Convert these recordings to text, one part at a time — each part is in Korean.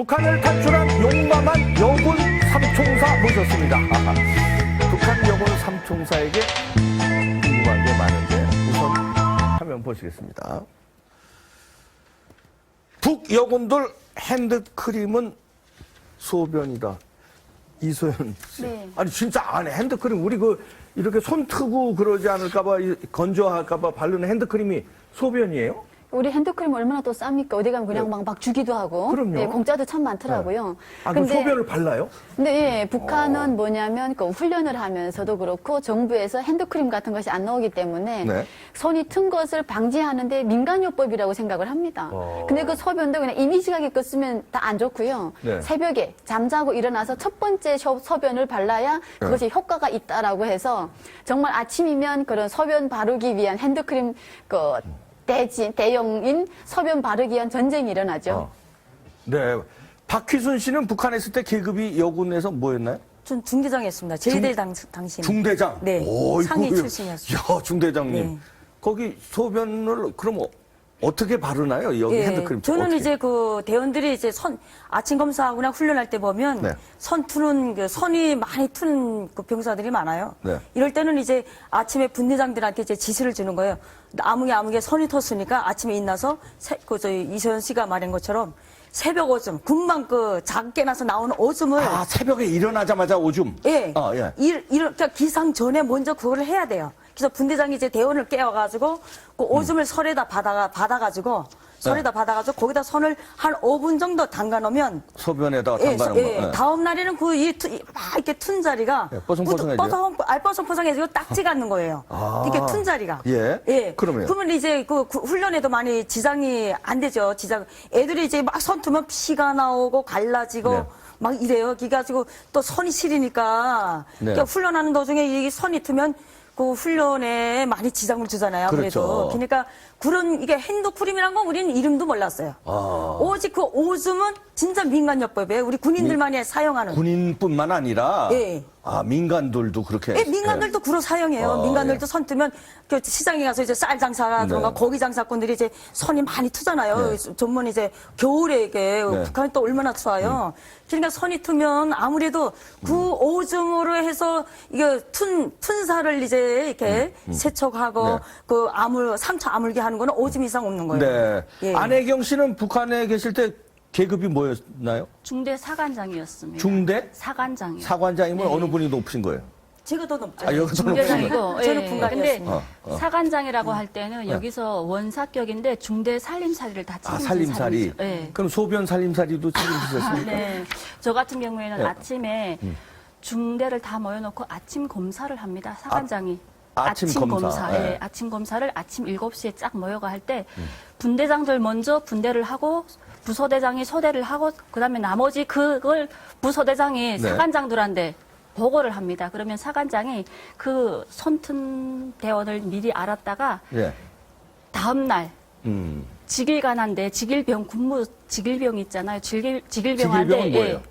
북한을 탈출한 용감한 여군 삼총사 모셨습니다. 북한 여군 삼총사에게 궁금한 게 많은데 우선 화면 보시겠습니다. 북여군들 핸드크림은 소변이다. 이소연 씨. 네. 아니 진짜 안에 핸드크림 우리 이렇게 손 트고 그러지 않을까봐 건조할까봐 바르는 핸드크림이 소변이에요? 우리 핸드크림 얼마나 또 쌉니까? 어디 가면 그냥 막 주기도 하고. 그럼요. 네, 공짜도 참 많더라고요. 아, 그럼 소변을 발라요? 근데 예, 북한은 뭐냐면 그 훈련을 하면서도 그렇고 정부에서 핸드크림 같은 것이 안 나오기 때문에 네. 손이 튼 것을 방지하는데 민간요법이라고 생각을 합니다. 근데 그 소변도 그냥 이미지하게 쓰면 다 안 좋고요. 네. 새벽에 잠자고 일어나서 첫 번째 소변을 발라야 그것이 효과가 있다라고 해서 정말 아침이면 그런 소변 바르기 위한 핸드크림 대용인 소변 바르기 위한 전쟁이 일어나죠. 네. 박희순 씨는 북한에 있을 때 계급이 여군에서 뭐였나요? 전 중대장 했습니다. 제대 당시. 중대장? 네. 오, 상위 이거, 출신이었어요. 야, 중대장님. 네. 거기 소변을 그럼 어떻게 바르나요? 여기 예, 핸드크림. 저는 어떻게? 이제 그 대원들이 이제 아침 검사하거나 훈련할 때 보면 네. 선이 많이 튼 그 병사들이 많아요. 네. 이럴 때는 이제 아침에 분대장들한테 이제 지시를 주는 거예요. 아무개 선이 텄으니까 아침에 일어나서 이소연 씨가 말한 것처럼 새벽 오줌, 금방 작게 나서 나오는 오줌을 아, 새벽에 일어나자마자 오줌? 예. 예. 그러니까 기상 전에 먼저 그걸 해야 돼요. 그래서 분대장이 이제 대원을 깨워가지고 그 오줌을 설에다 받아가지고 거기다 손을 한 5분 정도 담가 놓으면 소변에다가 담가놓은 거. 다음 날에는 막 이렇게 튼 자리가 뽀송뽀송해지죠? 뽀송뽀송해지고 딱지가 않는 거예요. 이렇게 튼 자리가. 예. 그러면 이제 그 훈련에도 많이 지장이 안 되죠. 애들이 이제 막 손 트면 피가 나오고 갈라지고 네. 막 이래요. 그래가지고 또 손이 시리니까 네. 그러니까 훈련하는 도중에 이 손이 트면 그 훈련에 많이 지장을 주잖아요. 그렇죠. 그래도. 그러니까 이게 핸드크림이란 건 우리는 이름도 몰랐어요. 오직 그 오줌은 진짜 민간요법이에요. 우리 군인들만이 사용하는. 군인뿐만 아니라 예. 민간들도 그렇게. 예, 민간들도 그로 사용해요. 민간들도 손 뜨면 그 시장에 가서 이제 쌀 장사라든가 네. 고기 장사꾼들이 이제 손이 많이 트잖아요. 전문 이제 겨울에 이게 북한이 또 얼마나 추워요. 그러니까 손이 트면 아무래도 그 오줌으로 해서 이게 튼 살을 이제 이렇게 세척하고 네. 그 상처 아물게 하는 거는 오줌 이상 없는 거예요. 네. 예. 안혜경 씨는 북한에 계실 때 계급이 뭐였나요? 중대 사관장이었습니다. 중대? 사관장이요. 사관장이면 네. 어느 분이 높으신 거예요? 제가 더 높죠. 여기서 높으신 거예요? 중대장이고. 저는 예. 분간이었습니다. 근데 사관장이라고 할 때는 여기서 원사격인데 중대 살림살이를 다 책임진 살림살이. 사람이죠. 예. 그럼 소변 살림살이도 책임지셨습니까? 네. 저 같은 경우에는 네. 아침에 중대를 다 모여놓고 아침 검사를 합니다. 사관장이. 아침 검사. 예. 네. 아침 검사를 아침 7시에 쫙 모여가 할 때 분대장들 먼저 분대를 하고 부소대장이 소대를 하고 그다음에 나머지 그걸 부소대장이 네. 사관장들한테 보고를 합니다. 그러면 사관장이 그 손튼 대원을 미리 알았다가 예. 다음 날 음. 직일간한데 직일병 있잖아요. 직일병한데 직일병은 뭐예요?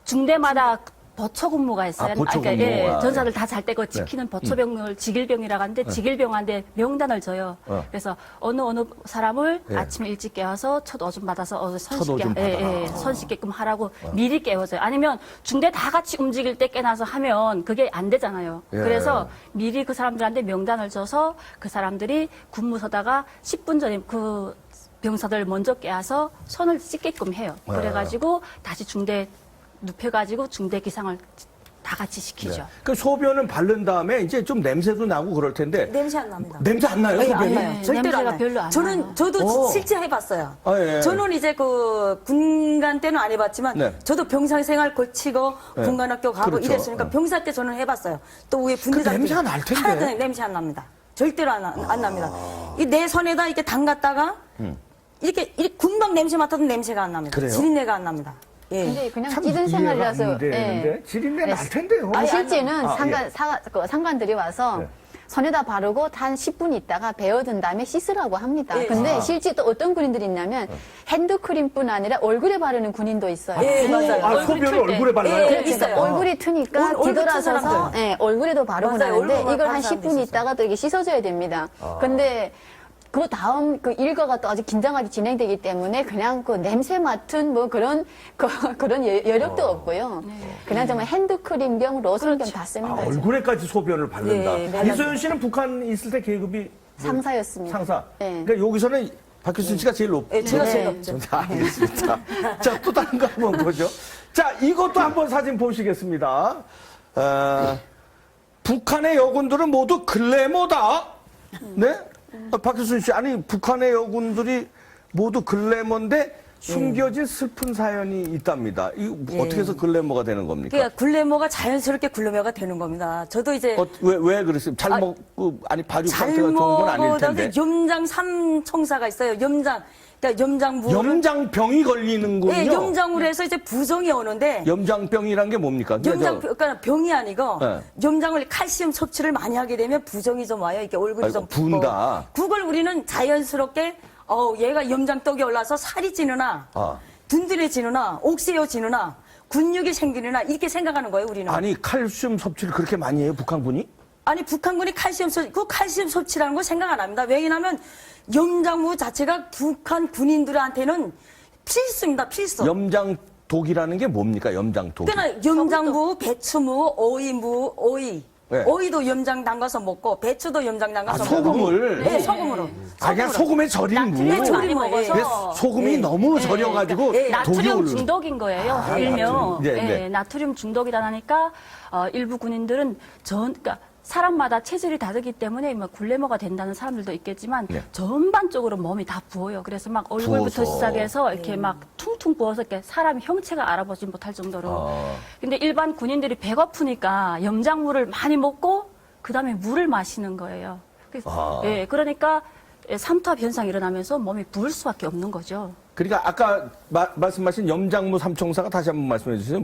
중대마다 보초 근무가 있어요. 보초 그러니까 근무. 전사들 다 잘 때 그 지키는 보초병을 직일병이라고 하는데 직일병한테 명단을 줘요. 그래서 어느 사람을 예. 아침에 일찍 깨워서 첫 오줌 받아서 첫 오줌 받아라. 손 씻게끔 하라고 미리 깨워줘요. 아니면 중대 다 같이 움직일 때 깨나서 하면 그게 안 되잖아요. 예. 그래서 미리 그 사람들한테 명단을 줘서 그 사람들이 군무서다가 10분 전에 그 병사들 먼저 깨워서 손을 씻게끔 해요. 예. 그래가지고 다시 중대 눕혀가지고 중대 기상을 다 같이 시키죠. 네. 그 소변은 바른 다음에 이제 좀 냄새도 나고 그럴 텐데 냄새 안 납니다. 냄새 안 나요? 소변이? 안 나요. 네, 절대로 냄새가 안 나요. 별로 안 나요. 저도 실제 해봤어요. 아, 예. 저는 이제 그 군간 때는 안 해봤지만 네. 저도 병사 생활 거치고 네. 군관학교 가고 그렇죠. 이랬으니까 병사 때 저는 해봤어요. 또 위에 분대장 냄새가 날 텐데. 하나도 냄새 안 납니다. 절대로 안 납니다. 이 내 손에다 이렇게 담갔다가 이렇게 금방 냄새 맡아도 냄새가 안 납니다. 그래요? 지린내가 안 납니다. 예. 근데 그냥 참 찌든 이해가 생활이라서. 안 되는데 지린내 날 텐데요. 실제는 예. 상관들이 와서 네. 손에다 바르고 한 10분 있다가 베어든 다음에 씻으라고 합니다. 예. 근데 실제 또 어떤 군인들이 있냐면 핸드크림뿐 아니라 얼굴에 바르는 군인도 있어요. 예, 맞아요. 아, 얼굴 소변을 틀 때. 얼굴에 발라요? 예, 있어요. 얼굴이 트니까 얼굴 튼 뒤돌아서서 사람들. 얼굴에도 바르고 맞아요. 나는데 얼굴에 이걸 한 바르는 사람도 10분 있었어요. 있다가 또 이게 씻어줘야 됩니다. 근데 그 다음 그 일과가 또 아주 긴장하게 진행되기 때문에 그냥 그 냄새 맡은 뭐 그런 그런 여력도 없고요. 그냥 정말 핸드크림병, 로션병 다 쓰는 아, 거죠. 얼굴에까지 소변을 바른다. 네, 네. 이소연 씨는 북한 있을 때 계급이 상사였습니다. 상사. 네. 그러니까 여기서는 박효순 씨가 제일 높죠. 네, 제가 제일 네. 높죠. 자, 알겠습니다. 자, 또 다른 거 한번 보죠. 자, 이것도 한번 사진 보시겠습니다. 북한의 여군들은 모두 글래머다. 네? 박효순 씨, 아니, 북한의 여군들이 모두 글래머인데 숨겨진 슬픈 사연이 있답니다. 이 어떻게 해서 글래머가 되는 겁니까? 그러니까 글래머가 자연스럽게 글래머가 되는 겁니다. 저도 이제 왜 그랬어요? 잘 먹고, 아니, 발육 잘 상태가 좋은 건 아닐 먹어도 텐데. 염장 삼총사가 있어요. 염장. 그러니까 염장부. 염장병이 걸리는군요. 예, 염장으로 해서 이제 부종이 오는데 염장병이란 게 뭡니까? 그러니까 병이 아니고 네. 염장을 칼슘 섭취를 많이 하게 되면 부종이 좀 와요. 이게 얼굴이 아이고, 좀 붓고. 부은다. 그걸 우리는 자연스럽게 얘가 염장떡이 올라서 살이 찌느나 아. 든든해지느나 옥세어지느나 근육이 생기느나 이렇게 생각하는 거예요. 우리는. 아니, 칼슘 섭취를 그렇게 많이 해요, 북한군이? 아니 북한군이 그 칼슘 섭취라는 거 생각 안 합니다. 왜냐하면 염장무 자체가 북한 군인들한테는 필수입니다. 필수. 염장독이라는 게 뭡니까, 염장독이? 그러니까 염장무, 배추무, 오이무, 오이. 네. 오이도 염장 담가서 먹고 배추도 염장 담가서 먹고. 소금을? 네, 소금으로. 아, 그냥 소금에 절인 무. 나트륨 많이 먹어서. 왜 소금이 너무 네. 절여가지고 독이 나트륨 오르는. 중독인 거예요. 아, 일명 나트륨. 네, 네. 나트륨 중독이다 하니까 일부 군인들은 그러니까 사람마다 체질이 다르기 때문에 뭐 글래머가 된다는 사람들도 있겠지만 네. 전반적으로 몸이 다 부어요. 그래서 막 얼굴부터 부어서. 시작해서 이렇게 막 퉁퉁 부어서 이렇게 사람 형체가 알아보지 못할 정도로. 아. 근데 일반 군인들이 배고프니까 염장물을 많이 먹고 그다음에 물을 마시는 거예요. 그래서, 아. 예, 그러니까 삼투압 현상이 일어나면서 몸이 부을 수밖에 없는 거죠. 그러니까 아까 말씀하신 염장무 삼총사가 다시 한번 말씀해 주세요.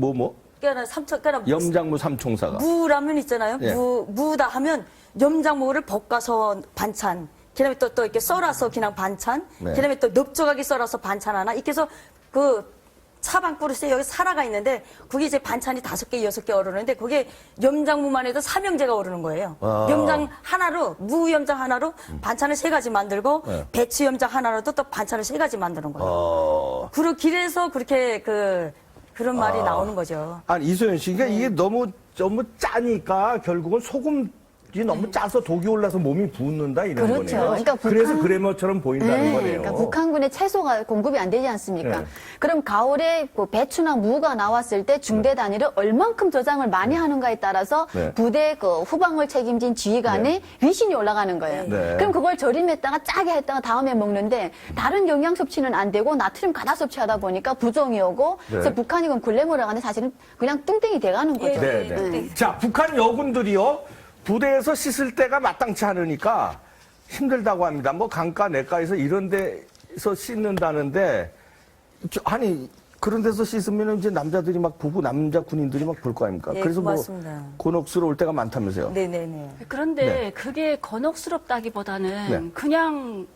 그러니까 염장무 삼총사가. 무라면 있잖아요. 예. 무다 하면 염장무를 볶아서 반찬. 그다음에 또 이렇게 썰어서 그냥 반찬. 네. 그다음에 또 넓적하게 썰어서 반찬 하나. 이렇게 해서 그 차방 그릇에 여기 사라가 있는데 그게 이제 반찬이 5개, 6개 오르는데 그게 염장무만 해도 삼형제가 오르는 거예요. 아. 염장 하나로 무 염장 하나로 반찬을 3가지 만들고 네. 배추 염장 하나로도 또 반찬을 3가지 만드는 거예요. 그래서 그렇게 그런 말이 나오는 거죠. 아니, 이소연 씨, 그러니까 이게 너무 짜니까 결국은 소금이 너무 짜서 독이 올라서 몸이 붓는다 이런 그렇죠. 거네요. 그러니까 그래서 북한- 그래머처럼 보인다는 네, 거네요. 그러니까 북한군의 채소가 공급이 안 되지 않습니까? 네. 그럼 가을에 뭐 배추나 무가 나왔을 때 중대 단위를 얼만큼 저장을 많이 하는가에 따라서 네. 부대 그 후방을 책임진 지휘관의 위신이 올라가는 거예요. 네. 그럼 그걸 절임했다가 짜게 했다가 다음에 먹는데 다른 영양 섭취는 안 되고 나트륨 가다 섭취하다 보니까 부종이 오고 그래서 북한이 그럼 글래머를 하는데 사실은 그냥 뚱땡이 돼가는 거죠. 네, 네. 자, 북한 여군들이요, 부대에서 씻을 때가 마땅치 않으니까 힘들다고 합니다. 뭐 강가, 내가에서 이런 데서 씻는다는데, 아니, 그런 데서 씻으면 이제 남자들이 막 보고 남자 군인들이 막 볼 거 아닙니까? 예, 그래서 뭐 고맙습니다. 곤혹스러울 때가 많다면서요. 네네네. 그런데 네. 그게 곤혹스럽다기보다는 네. 그냥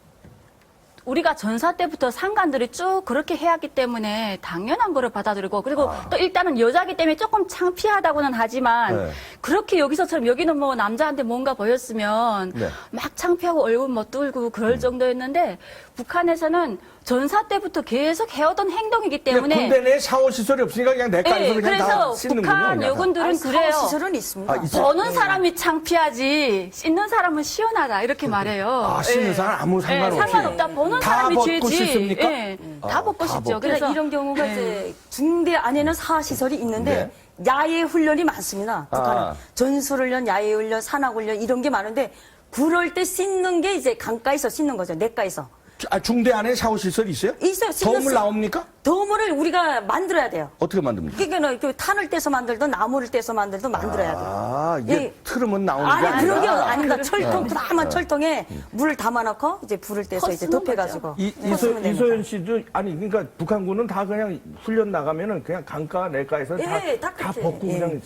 우리가 전사 때부터 상관들이 쭉 그렇게 해왔기 때문에 당연한 거를 받아들이고 그리고 또 일단은 여자기 때문에 조금 창피하다고는 하지만 네. 그렇게 여기서처럼 여기는 뭐 남자한테 뭔가 보였으면 네. 막 창피하고 얼굴 멋들고 그럴 정도였는데 북한에서는 전사 때부터 계속 해오던 행동이기 때문에 군대 내에 샤워 시설이 없으니까 그냥 내가에서 네, 그냥 다 그래서 씻는군요. 북한 그냥. 여군들은 그래요. 시설은 있습니다. 아, 있어요? 보는 사람이 창피하지 씻는 사람은 시원하다 이렇게 말해요. 아, 씻는 사람 아무 상관없이. 상관없다. 보는 다 사람이 벗고 죄지. 씻습니까? 예, 아, 다 벗고 다 씻죠. 벗고. 그래서 그래서 이런 경우가 이제 중대 안에는 사시설이 있는데 네. 야외 훈련이 많습니다. 북한은 아. 전술훈련, 야외 훈련, 산악훈련 이런 게 많은데 그럴 때 씻는 게 이제 강가에서 씻는 거죠. 내가에서. 아, 중대 안에 샤워 시설이 있어요? 있어요. 덤을 나옵니까? 덤을 우리가 만들어야 돼요. 어떻게 만듭니까? 그러니까 그 탄을 떼서 만들든 나무를 떼서 만들든 만들어야 돼요. 아, 이게 예. 틀으면 나오는 게 아니 아니라. 그런 게 아닙니다. 철통 그다만 철통에 물을 담아놓고 이제 불을 떼서 이제 쓰는 덮여가지고 이소연 쓰면 씨도 아니 그러니까 북한군은 다 그냥 훈련 나가면은 그냥 강가 내가에서 예, 다 다 그렇게. 벗고 예. 그냥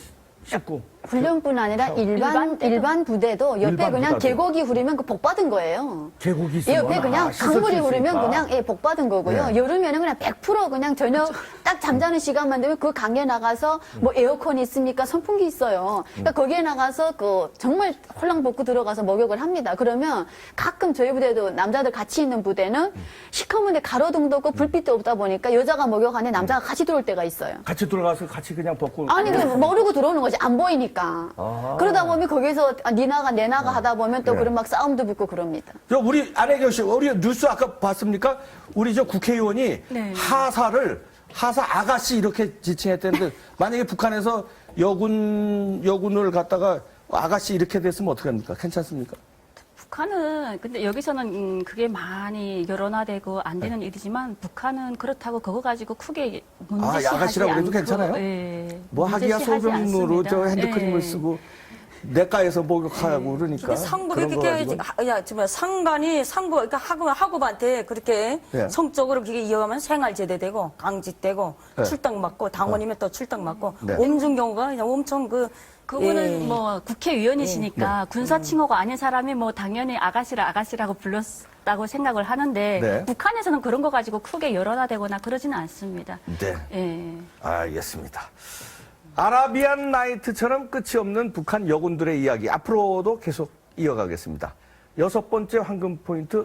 씻고. 훈련뿐 아니라 일반 부대도 옆에 일반 그냥 부대도. 계곡이 흐르면 그 복 받은 거예요. 계곡이 있으면 옆에 그냥 씻을 수 강물이 흐르면 있으니까. 그냥 예, 복 받은 거고요. 네. 여름에는 그냥 100% 그냥 저녁 딱 잠자는 시간만 되면 그 강에 나가서 뭐 에어컨이 있습니까? 선풍기 있어요. 그러니까 거기에 나가서 그 정말 홀랑 벗고 들어가서 목욕을 합니다. 그러면 가끔 저희 부대도 남자들 같이 있는 부대는 시커먼데 가로등도 없고 불빛도 없다 보니까 여자가 목욕하는데 남자가 같이 들어올 때가 있어요. 같이 들어가서 같이 그냥 벗고. 아니, 그 모르고 들어오는 거지. 안 보이니까. 아하. 그러다 보면 거기서 니 나가, 내 나가 하다 보면 또 네. 그런 막 싸움도 붙고 그럽니다. 저 우리 안혜경 씨, 우리 뉴스 아까 봤습니까? 우리 저 국회의원이 네. 하사 아가씨 이렇게 지칭했다는데 만약에 북한에서 여군을 갖다가 아가씨 이렇게 됐으면 어떻게 합니까? 괜찮습니까? 북한은 근데 여기서는 그게 많이 여론화되고 안 되는 일이지만 북한은 그렇다고 그거 가지고 크게 문제시하지 아가씨라고 그래도 않고, 괜찮아요? 예, 뭐 하기야 문제시하지 소변으로 않습니다. 저 핸드크림을 예. 쓰고 내과에서 목욕하고 그러니까. 근데 상부 그런 거 그렇게 가지고. 야 정말 상부 그러니까 학업한테 그렇게 네. 성적으로 그게 이어가면 생활제대되고 강직되고 네. 출당 맞고 당원이면 또 출당 맞고 네. 옴중 경우가 그냥 엄청 그분은 예. 뭐 국회의원이시니까 군사칭호가 아닌 사람이 뭐 당연히 아가씨라고 불렀다고 생각을 하는데 네. 북한에서는 그런 거 가지고 크게 여론화되거나 그러지는 않습니다. 네. 예. 알겠습니다. 아라비안 나이트처럼 끝이 없는 북한 여군들의 이야기 앞으로도 계속 이어가겠습니다. 6번째 황금 포인트